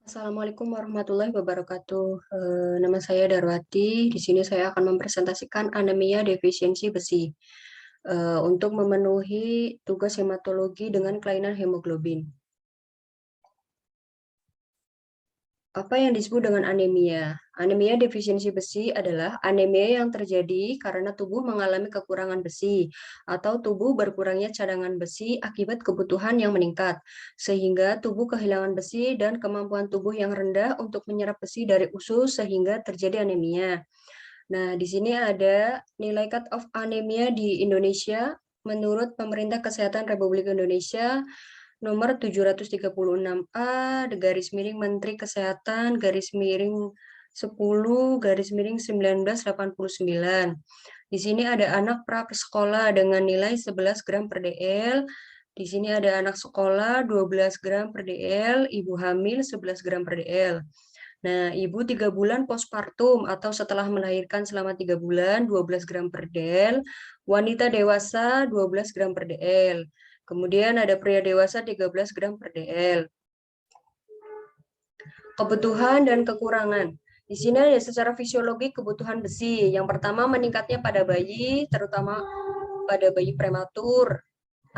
Assalamualaikum warahmatullahi wabarakatuh. Nama saya Darwati. Di sini saya akan mempresentasikan anemia defisiensi besi untuk memenuhi tugas hematologi dengan kelainan hemoglobin. Apa yang disebut dengan anemia? Anemia defisiensi besi adalah anemia yang terjadi karena tubuh mengalami kekurangan besi atau tubuh berkurangnya cadangan besi akibat kebutuhan yang meningkat, sehingga tubuh kehilangan besi dan kemampuan tubuh yang rendah untuk menyerap besi dari usus sehingga terjadi anemia. Nah, di sini ada nilai cut-off anemia di Indonesia menurut Pemerintah Kesehatan Republik Indonesia nomor 736A garis miring Menteri Kesehatan garis miring 10 garis miring 1989. Di sini ada anak prasekolah dengan nilai 11 gram per dl. Di sini ada anak sekolah 12 gram per dl, ibu hamil 11 gram per dl. Nah, ibu 3 bulan postpartum atau setelah melahirkan selama 3 bulan 12 gram per dl, wanita dewasa 12 gram per dl. Kemudian ada pria dewasa 13 gram per dl. Kebutuhan dan kekurangan. Di sini ada secara fisiologi kebutuhan besi. Yang pertama meningkatnya pada bayi, terutama pada bayi prematur,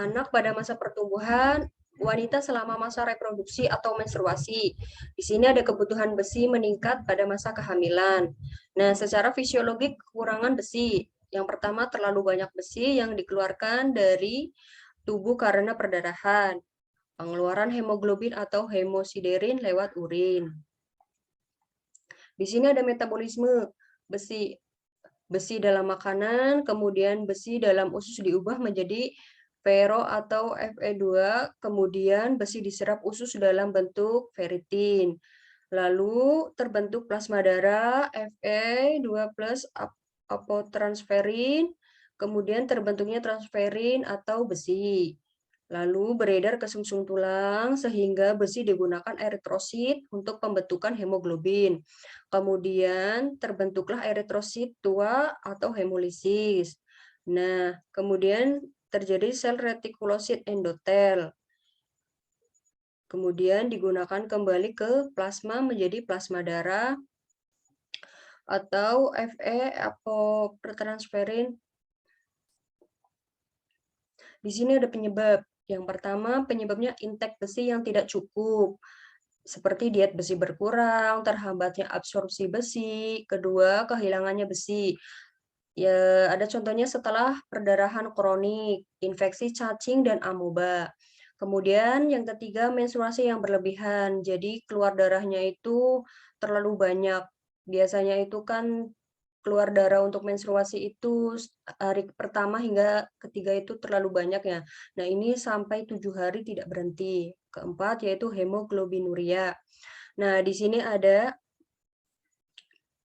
anak pada masa pertumbuhan, wanita selama masa reproduksi atau menstruasi. Di sini ada kebutuhan besi meningkat pada masa kehamilan. Nah, secara fisiologi kekurangan besi. Yang pertama terlalu banyak besi yang dikeluarkan dari tubuh karena perdarahan, pengeluaran hemoglobin atau hemosiderin lewat urin. Di sini ada metabolisme besi. Besi dalam makanan, kemudian besi dalam usus diubah menjadi Fero atau Fe2, kemudian besi diserap usus dalam bentuk ferritin. Lalu terbentuk plasma darah Fe2 plus apotransferin, kemudian terbentuknya transferin atau besi. Lalu beredar ke sumsum tulang sehingga besi digunakan eritrosit untuk pembentukan hemoglobin. Kemudian terbentuklah eritrosit tua atau hemolisis. Nah, kemudian terjadi sel retikulosit endotel. Kemudian digunakan kembali ke plasma menjadi plasma darah atau Fe apotransferin. Di sini ada penyebab. Yang pertama, penyebabnya intake besi yang tidak cukup, seperti diet besi berkurang, terhambatnya absorpsi besi, kedua, kehilangannya besi. Ya, ada contohnya setelah perdarahan kronik, infeksi cacing dan amoeba. Kemudian yang ketiga, menstruasi yang berlebihan. Jadi keluar darahnya itu terlalu banyak. Biasanya itu kan keluar darah untuk menstruasi itu hari pertama hingga ketiga itu terlalu banyak ya. Nah, ini sampai 7 hari tidak berhenti. Keempat yaitu hemoglobinuria. Nah, di sini ada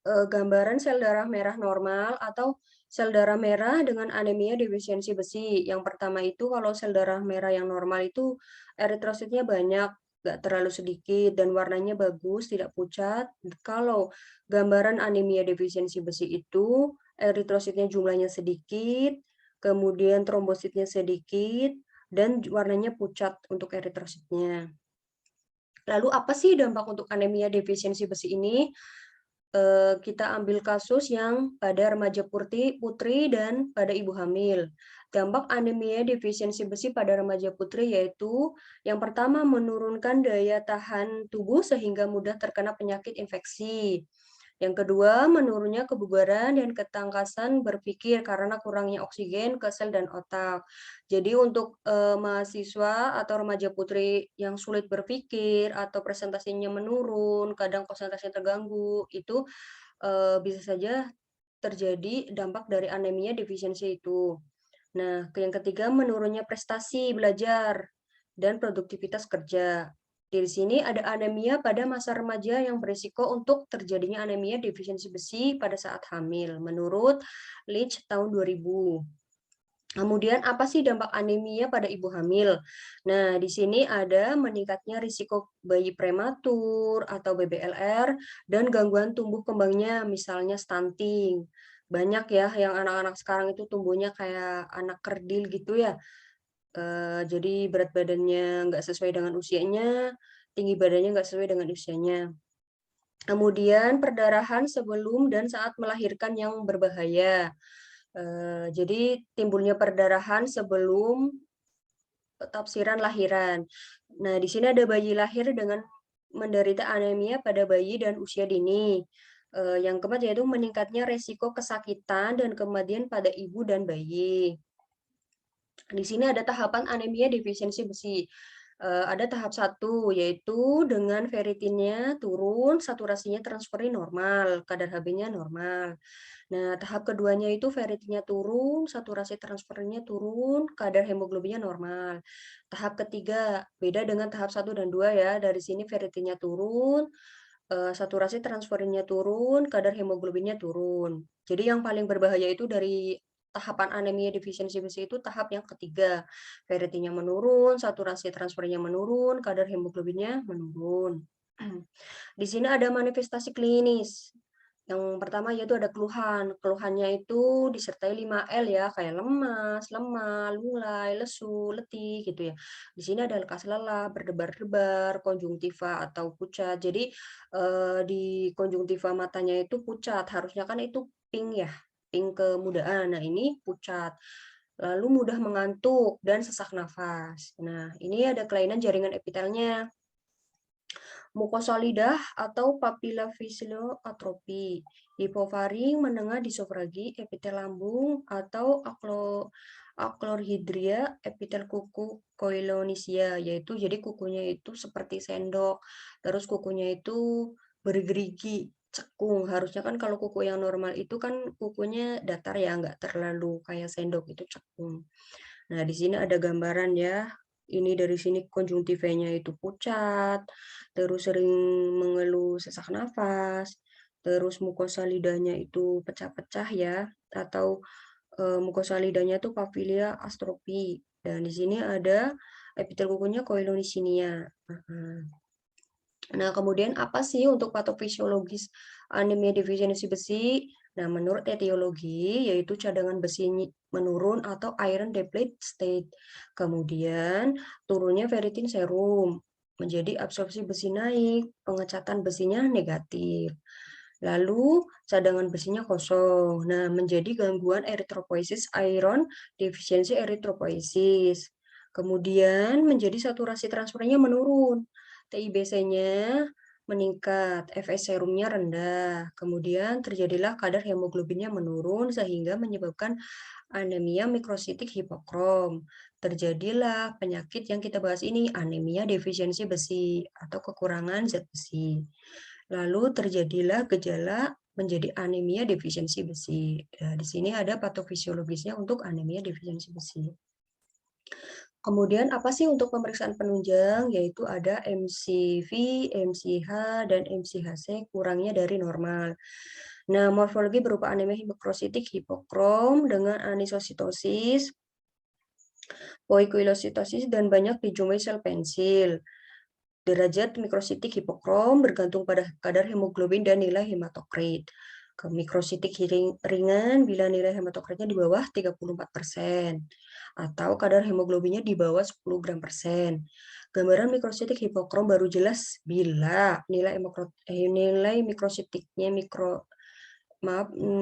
gambaran sel darah merah normal atau sel darah merah dengan anemia defisiensi besi. Yang pertama itu kalau sel darah merah yang normal itu eritrositnya banyak, nggak terlalu sedikit dan warnanya bagus, tidak pucat. Kalau gambaran anemia defisiensi besi itu eritrositnya jumlahnya sedikit, kemudian trombositnya sedikit, dan warnanya pucat untuk eritrositnya. Lalu apa sih dampak untuk anemia defisiensi besi ini? Kita ambil kasus yang pada remaja putri dan pada ibu hamil. Dampak anemia defisiensi besi pada remaja putri yaitu yang pertama menurunkan daya tahan tubuh sehingga mudah terkena penyakit infeksi. Yang kedua, menurunnya kebugaran dan ketangkasan berpikir karena kurangnya oksigen ke sel dan otak. Jadi untuk mahasiswa atau remaja putri yang sulit berpikir atau presentasinya menurun, kadang konsentrasi terganggu, itu bisa saja terjadi dampak dari anemia defisiensi itu. Nah, yang ketiga menurunnya prestasi belajar dan produktivitas kerja. Di sini ada anemia pada masa remaja yang berisiko untuk terjadinya anemia defisiensi besi pada saat hamil, menurut Leach tahun 2000. Kemudian apa sih dampak anemia pada ibu hamil? Nah, di sini ada meningkatnya risiko bayi prematur atau BBLR dan gangguan tumbuh kembangnya, misalnya stunting. Banyak ya yang anak-anak sekarang itu tumbuhnya kayak anak kerdil gitu ya. Jadi berat badannya nggak sesuai dengan usianya, tinggi badannya nggak sesuai dengan usianya. Kemudian perdarahan sebelum dan saat melahirkan yang berbahaya. Jadi timbulnya perdarahan sebelum tafsiran lahiran. Nah, di sini ada bayi lahir dengan menderita anemia pada bayi dan usia dini. Yang keempat yaitu meningkatnya resiko kesakitan dan kematian pada ibu dan bayi. Di sini ada tahapan anemia defisiensi besi. Ada tahap 1, yaitu dengan ferritinnya turun, saturasinya transferin normal, kadar Hb-nya normal. Nah, tahap keduanya itu ferritinnya turun, saturasi transfernya turun, kadar hemoglobinnya normal. Tahap ketiga, beda dengan tahap 1 dan 2 ya. Dari sini ferritinnya turun, saturasi transferinnya turun, kadar hemoglobinnya turun. Jadi yang paling berbahaya itu dari tahapan anemia defisiensi besi itu tahap yang ketiga. Ferritinnya menurun, saturasi transfernya menurun, kadar hemoglobinnya menurun. Di sini ada manifestasi klinis. Yang pertama yaitu ada keluhan. Keluhannya itu disertai 5L ya, kayak lemas, lemah, lulai, lesu, letih gitu ya. Di sini ada lekas lelah, berdebar-debar, konjungtiva atau pucat. Jadi di konjungtiva matanya itu pucat, harusnya kan itu pink ya, pink kemudaan. Nah, ini pucat. Lalu mudah mengantuk dan sesak nafas. Nah, ini ada kelainan jaringan epitelnya. Mukosa lidah atau papillofacial atrofi, hipofaring, menengah disofragi, epitel lambung atau aklorhidria, epitel kuku koilonisia, yaitu jadi kukunya itu seperti sendok, terus kukunya itu bergerigi, cekung. Harusnya kan kalau kuku yang normal itu kan kukunya datar ya, nggak terlalu kayak sendok, itu cekung. Nah, di sini ada gambaran ya. Ini dari sini konjungtivanya itu pucat, terus sering mengeluh sesak nafas, terus mukosa lidahnya itu pecah-pecah ya, atau mukosa lidahnya itu papilia astropi. Dan di sini ada epitel kukunya koilonisinia. Nah, kemudian apa sih untuk patofisiologis anemia defisiensi besi? Nah, menurut etiologi, yaitu cadangan besi menurun atau iron deplete state. Kemudian, turunnya ferritin serum, menjadi absorpsi besi naik, pengecatan besinya negatif. Lalu, cadangan besinya kosong. Nah, menjadi gangguan eritropoiesis iron defisiensi eritropoiesis. Kemudian, menjadi saturasi transfernya menurun. TIBC-nya meningkat, Fs serumnya rendah. Kemudian terjadilah kadar hemoglobinnya menurun sehingga menyebabkan anemia mikrositik hipokrom. Terjadilah penyakit yang kita bahas ini, anemia defisiensi besi atau kekurangan zat besi. Lalu terjadilah gejala menjadi anemia defisiensi besi. Nah, di sini ada patofisiologisnya untuk anemia defisiensi besi. Kemudian apa sih untuk pemeriksaan penunjang? Yaitu ada MCV, MCH, dan MCHC kurangnya dari normal. Nah, morfologi berupa anemia hipokrositik hipokrom dengan anisositosis, poikilocytosis, dan banyak dijumpai sel pensil. Derajat mikrositik hipokrom bergantung pada kadar hemoglobin dan nilai hematokrit. Ke mikrositik ringan bila nilai hematokritnya di bawah 34% atau kadar hemoglobinnya di bawah 10 gram persen. Gambaran mikrositik hipokrom baru jelas bila nilai mikrositiknya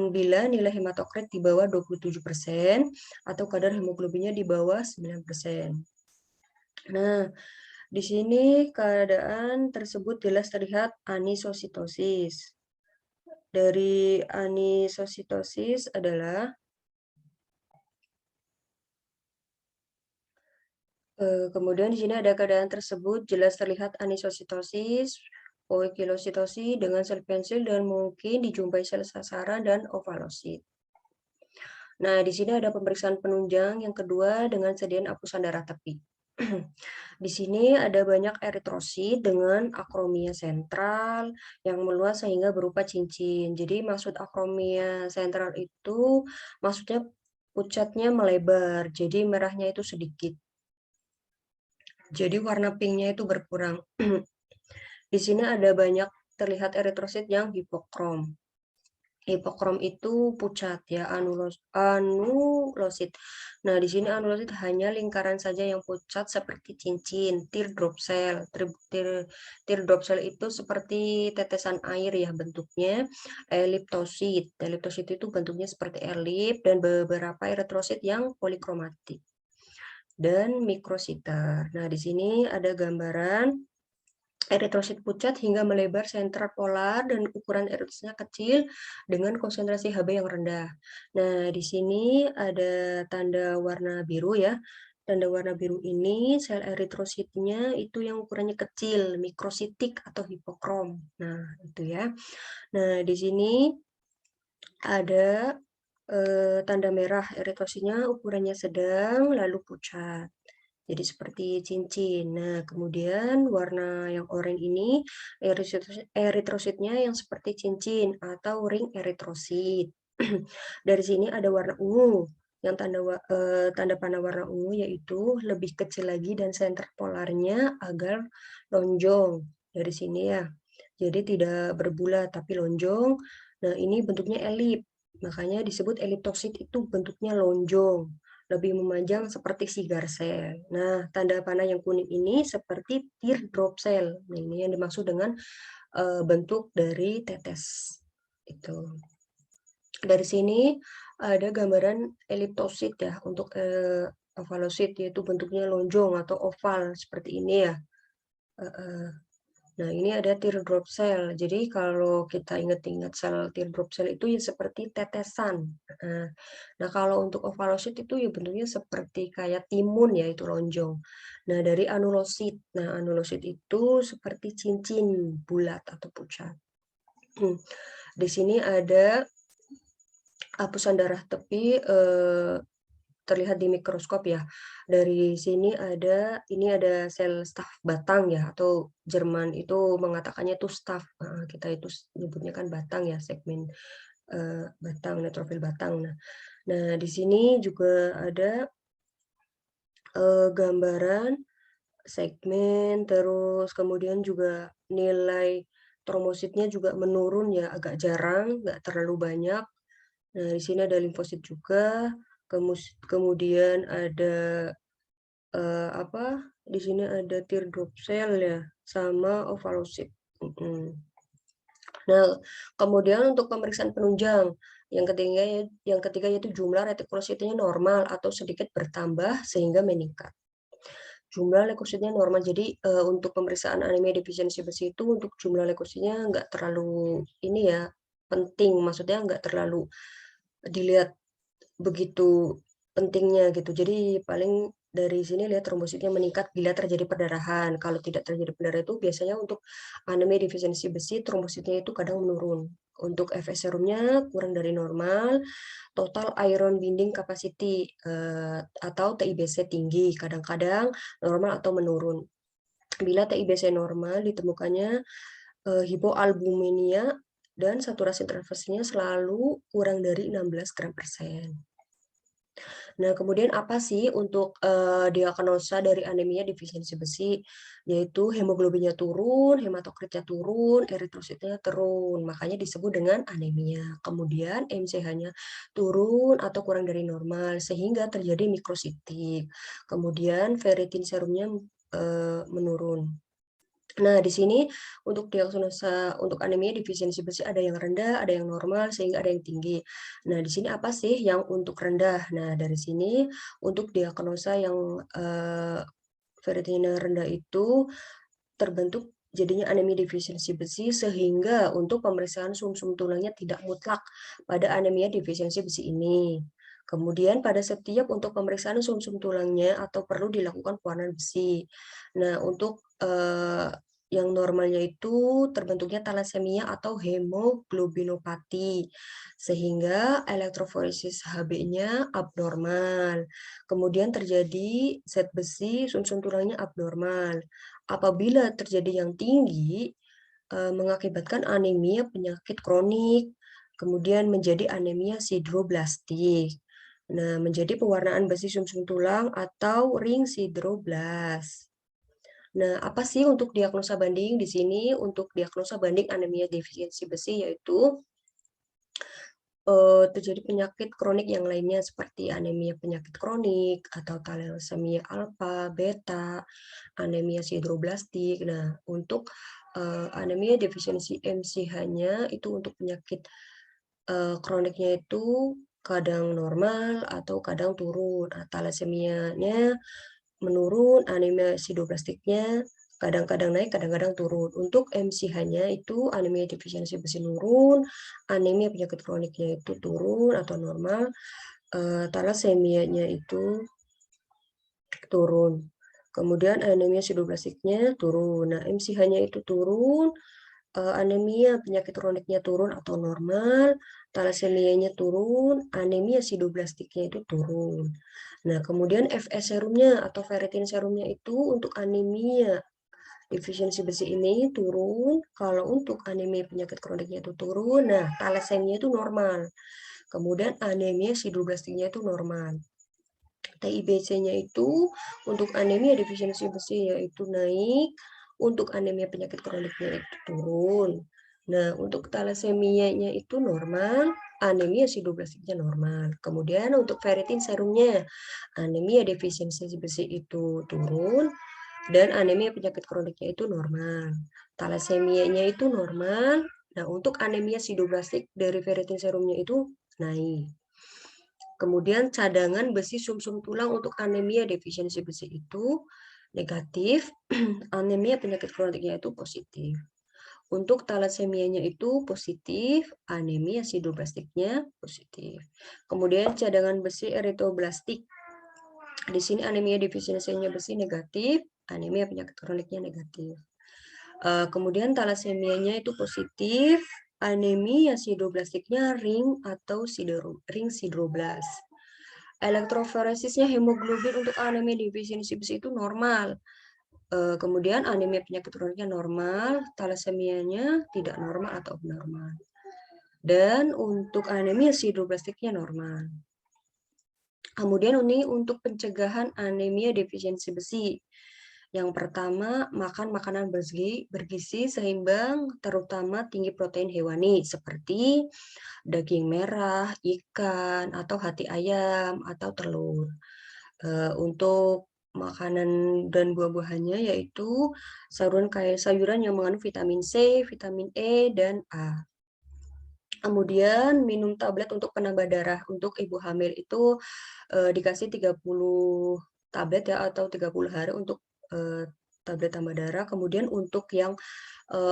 bila nilai hematokrit di bawah 27% atau kadar hemoglobinnya di bawah 9%. Nah, di sini keadaan tersebut jelas terlihat anisositosis. Dari anisositosis adalah kemudian di sini ada keadaan tersebut jelas terlihat anisositosis, poikilositosis dengan sel pensil dan mungkin dijumpai sel sasaran dan ovalosit. Nah, di sini ada pemeriksaan penunjang yang kedua dengan sediaan apusan darah tepi. Di sini ada banyak eritrosit dengan akromia sentral yang meluas sehingga berupa cincin. Jadi maksud akromia sentral itu maksudnya pucatnya melebar, jadi merahnya itu sedikit. Jadi warna pinknya itu berkurang. Di sini ada banyak terlihat eritrosit yang hipokrom. Hipokrom itu pucat ya, anulosit. Nah, di sini anulosit hanya lingkaran saja yang pucat seperti cincin, teardrop cell. Teardrop cell itu seperti tetesan air ya bentuknya, eliptosit. Eliptosit itu bentuknya seperti elip dan beberapa eritrosit yang polikromatik. Dan mikrositer. Nah, di sini ada gambaran eritrosit pucat hingga melebar sentral polar dan ukuran eritrositnya kecil dengan konsentrasi Hb yang rendah. Nah, di sini ada tanda warna biru ya. Tanda warna biru ini sel eritrositnya itu yang ukurannya kecil, mikrositik atau hipokrom. Nah, itu ya. Nah, di sini ada tanda merah eritrositnya ukurannya sedang lalu pucat. Jadi seperti cincin. Nah, kemudian warna yang oranye ini eritrositnya yang seperti cincin atau ring eritrosit. Dari sini ada warna ungu. Yang tanda panah warna ungu yaitu lebih kecil lagi dan senter polarnya agar lonjong. Dari sini ya. Jadi tidak berbulat tapi lonjong. Nah, ini bentuknya elip. Makanya disebut eliptosit itu bentuknya lonjong, lebih memanjang seperti cigar cell. Nah, tanda panah yang kuning ini seperti teardrop cell. Nah, ini yang dimaksud dengan bentuk dari tetes. Itu. Dari sini ada gambaran eliptosit ya untuk ovalosit, yaitu bentuknya lonjong atau oval seperti ini ya. Nah, ini ada teardrop cell. Jadi kalau kita ingat-ingat sel teardrop cell itu ya seperti tetesan. Nah, kalau untuk ovalosit itu ya bentuknya seperti kayak timun ya, itu lonjong. Nah, dari anulosit. Nah, anulosit itu seperti cincin bulat atau pucat. Di sini ada hapusan darah tepi terlihat di mikroskop ya. Dari sini ini ada sel staf batang ya, atau Jerman itu mengatakannya itu staf. Kita itu nyebutnya kan batang ya, segmen batang, neutrofil batang. Nah, di sini juga ada gambaran segmen, terus kemudian juga nilai trombositnya juga menurun ya, agak jarang, nggak terlalu banyak. Nah, di sini ada limfosit juga, kemudian ada apa, di sini ada teardrop cell ya, sama ovalosit. Nah, kemudian untuk pemeriksaan penunjang, yang ketiga yaitu jumlah retikulositnya normal atau sedikit bertambah sehingga meningkat. Jumlah leukositnya normal, jadi untuk pemeriksaan anemia defisiensi besi itu untuk jumlah leukositnya nggak terlalu ini ya, penting, maksudnya nggak terlalu dilihat begitu pentingnya gitu. Jadi paling dari sini lihat trombositnya meningkat bila terjadi perdarahan. Kalau tidak terjadi perdarahan itu biasanya untuk anemia defisiensi besi trombositnya itu kadang menurun. Untuk Fs serumnya kurang dari normal, total iron binding capacity atau TIBC tinggi, kadang-kadang normal atau menurun. Bila TIBC normal ditemukannya hipoalbuminia dan saturasi transfusinya selalu kurang dari 16 gram per sen. Nah, kemudian apa sih untuk diagnosa dari anemia defisiensi besi? Yaitu hemoglobinnya turun, hematokritnya turun, eritrositnya turun, makanya disebut dengan anemia. Kemudian MCH-nya turun atau kurang dari normal, sehingga terjadi mikrositik. Kemudian ferritin serumnya menurun. Nah, di sini untuk diagnosa untuk anemia defisiensi besi ada yang rendah, ada yang normal, sehingga ada yang tinggi. Nah, di sini apa sih yang untuk rendah? Nah, dari sini untuk diagnosa yang ferritinnya rendah itu terbentuk jadinya anemia defisiensi besi, sehingga untuk pemeriksaan sumsum tulangnya tidak mutlak pada anemia defisiensi besi ini. Kemudian pada setiap untuk pemeriksaan sumsum tulangnya atau perlu dilakukan pewarnaan besi. Nah, untuk yang normalnya itu terbentuknya talasemia atau hemoglobinopati, sehingga elektroforesis Hb-nya abnormal. Kemudian terjadi zat besi sumsum tulangnya abnormal. Apabila terjadi yang tinggi, mengakibatkan anemia penyakit kronik, kemudian menjadi anemia sideroblastik. Nah, menjadi pewarnaan besi sumsum tulang atau ring sideroblast. Nah, apa sih untuk diagnosa banding? Di sini untuk diagnosa banding anemia defisiensi besi yaitu terjadi penyakit kronik yang lainnya seperti anemia penyakit kronik atau thalassemia alfa, beta, anemia sideroblastik. Nah, untuk anemia defisiensi MCH-nya itu untuk penyakit kroniknya itu kadang normal atau kadang turun. Nah, thalassemia-nya menurun, anemia sideroblastiknya kadang-kadang naik, kadang-kadang turun. Untuk MCH-nya itu anemia defisiensi besi nurun, anemia penyakit kroniknya itu turun atau normal, thalassemia-nya itu turun. Kemudian anemia sideroblastiknya turun. Nah, MCH-nya itu turun, anemia penyakit kroniknya turun atau normal, thalassemia-nya turun, anemia sideroblastiknya itu turun. Nah, kemudian FS serumnya atau ferritin serumnya itu untuk anemia defisiensi besi ini turun, kalau untuk anemia penyakit kroniknya itu turun, nah thalassemia itu normal. Kemudian anemia sideroblastiknya itu normal. TIBC-nya itu untuk anemia defisiensi besi yaitu naik, untuk anemia penyakit kroniknya itu turun. Nah, untuk thalassemia-nya itu normal, anemia sideroblastiknya normal. Kemudian untuk ferritin serumnya, anemia defisiensi besi itu turun, dan anemia penyakit kroniknya itu normal. Thalassemia-nya itu normal. Nah, untuk anemia sideroblastik dari ferritin serumnya itu naik. Kemudian cadangan besi sumsum tulang untuk anemia defisiensi besi itu negatif, anemia penyakit kroniknya itu positif. Untuk thalassemia-nya itu positif, anemia sideroblastiknya positif. Kemudian cadangan besi eritroblastik. Di sini anemia defisiensinya besi negatif, anemia penyakit kroniknya negatif. Kemudian thalassemia-nya itu positif, anemia sideroblastiknya ring atau ring sideroblast. Elektroforesisnya hemoglobin untuk anemia defisiensi besi itu normal. Kemudian anemia penyakit kroniknya normal, thalassemia-nya tidak normal atau abnormal. Dan untuk anemia sideroblastiknya normal. Kemudian ini untuk pencegahan anemia defisiensi besi. Yang pertama, makan makanan bergizi seimbang, terutama tinggi protein hewani, seperti daging merah, ikan, atau hati ayam, atau telur. Untuk makanan dan buah-buahannya yaitu sayuran yang mengandung vitamin C, vitamin E, dan A. Kemudian minum tablet untuk penambah darah. Untuk ibu hamil itu dikasih 30 tablet ya, atau 30 hari untuk tablet tambah darah. Kemudian untuk yang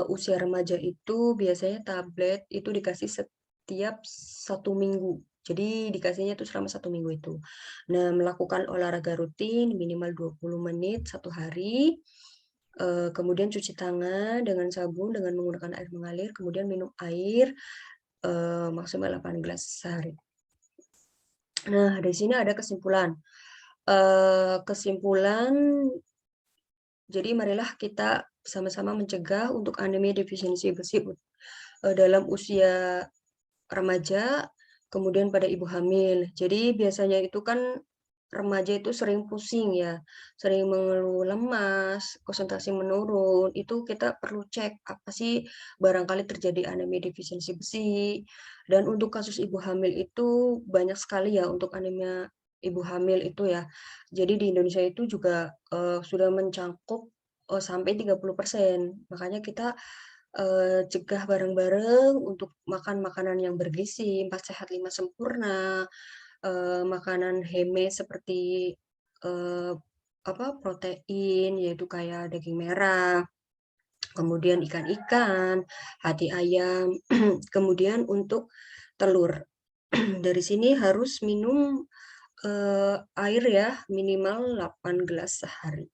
usia remaja itu biasanya tablet itu dikasih setiap 1 minggu. Jadi dikasihnya itu selama 1 minggu itu. Nah, melakukan olahraga rutin minimal 20 menit 1 hari. Kemudian cuci tangan dengan sabun dengan menggunakan air mengalir, kemudian minum air maksimal 8 gelas sehari. Nah, di sini ada kesimpulan. Kesimpulan, jadi marilah kita sama-sama mencegah untuk anemia defisiensi besi dalam usia remaja, kemudian pada ibu hamil. Jadi biasanya itu kan remaja itu sering pusing ya, sering mengeluh lemas, konsentrasi menurun, itu kita perlu cek apa sih barangkali terjadi anemia defisiensi besi. Dan untuk kasus ibu hamil itu banyak sekali ya untuk anemia ibu hamil itu ya. Jadi di Indonesia itu juga sudah mencakup sampai 30%. Makanya kita cegah bareng-bareng untuk makan makanan yang bergizi, 4 sehat 5 sempurna, makanan heme seperti protein yaitu kayak daging merah, kemudian ikan-ikan, hati ayam, kemudian untuk telur. Dari sini harus minum air ya minimal 8 gelas sehari.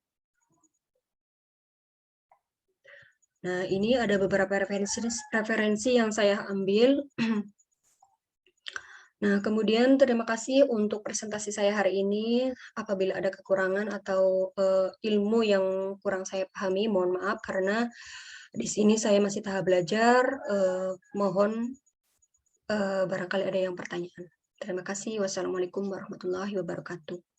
Nah, ini ada beberapa referensi yang saya ambil. Nah, kemudian terima kasih untuk presentasi saya hari ini. Apabila ada kekurangan atau ilmu yang kurang saya pahami, mohon maaf karena di sini saya masih tahap belajar. Mohon barangkali ada yang pertanyaan. Terima kasih. Wassalamualaikum warahmatullahi wabarakatuh.